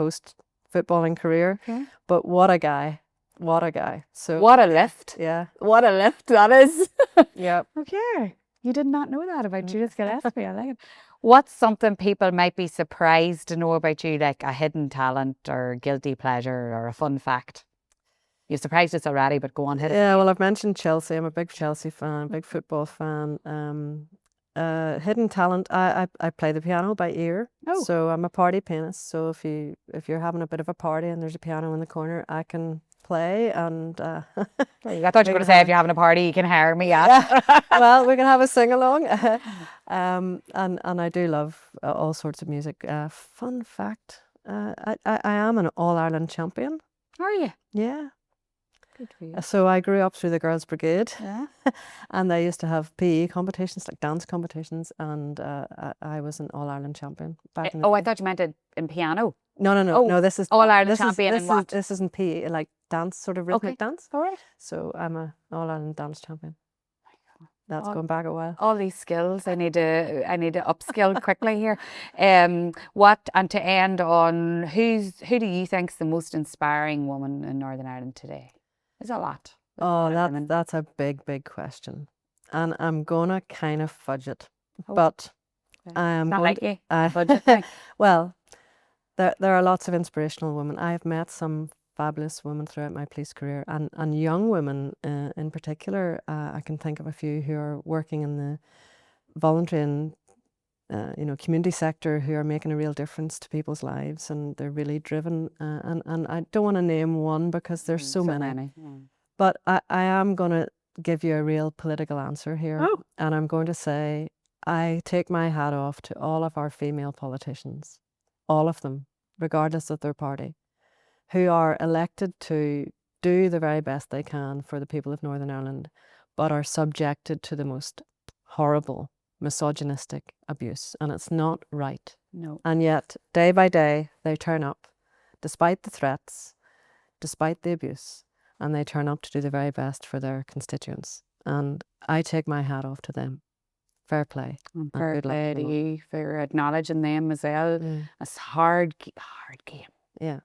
footballing career. Okay. But what a guy. What a guy. So What a lift. yeah. What a lift that is. Yeah. Okay. You did not know that about Judith Gillespie. I like it. What's something people might be surprised to know about you, like a hidden talent or guilty pleasure or a fun fact? You've surprised us already, but go on, hit it. Yeah, well, I've mentioned Chelsea. I'm a big Chelsea fan, big football fan. Hidden talent. I play the piano by ear. Oh. So I'm a party pianist. So if you're having a bit of a party and there's a piano in the corner, I can play. And I thought you were going to say if you're having a party, you can hire me. Yeah. Well, we can have a sing along. And I do love all sorts of music. Fun fact: I am an All Ireland champion. Are you? Yeah. Good for you. So I grew up through the Girls' Brigade, Yeah. and they used to have PE competitions, like dance competitions, and I was an All Ireland champion back in the I thought you meant it in piano. No. This is All Ireland champion in what? This isn't PE, like dance, sort of rhythmic dance. All right. So I'm a All Ireland dance champion. That's going back a while. All these skills, I need to upskill quickly here. What, and to end on, who do you think's the most inspiring woman in Northern Ireland today? There's a lot. Oh, that's a big question, and I'm gonna kind of fudge it, but I am not going like to, you. Fudge it. well, there are lots of inspirational women. I have met some fabulous women throughout my police career, and young women in particular. I can think of a few who are working in the voluntary and community sector, who are making a real difference to people's lives, and they're really driven. And I don't want to name one because there's so many. Yeah. But I am going to give you a real political answer here. Oh. And I'm going to say I take my hat off to all of our female politicians, all of them, regardless of their party, who are elected to do the very best they can for the people of Northern Ireland, but are subjected to the most horrible, misogynistic abuse. And it's not right. No. And yet, day by day, they turn up, despite the threats, despite the abuse, and they turn up to do the very best for their constituents. And I take my hat off to them. Fair play. And fair play to you for acknowledging them as well. It's hard game. Yeah.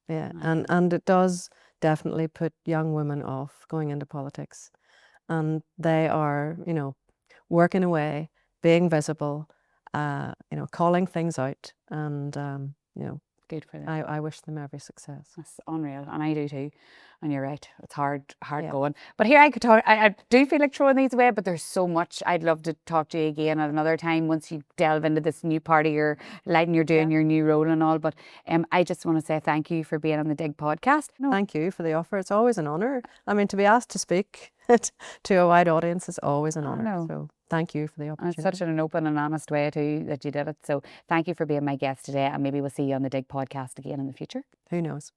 And it does definitely put young women off going into politics. And they are, working away, being visible, calling things out, and good for them. I wish them every success. That's unreal, and I do too. And you're right, it's hard going. But here I could talk. I do feel like throwing these away, but there's so much. I'd love to talk to you again at another time once you delve into this new part of your life and you're doing your new role and all. But I just want to say thank you for being on the Dig podcast. Thank you for the offer. It's always an honour. I mean, to be asked to speak to a wide audience is always an honour. So thank you for the opportunity. And it's such an open and honest way too that you did it. So thank you for being my guest today, and maybe we'll see you on the Dig podcast again in the future. Who knows?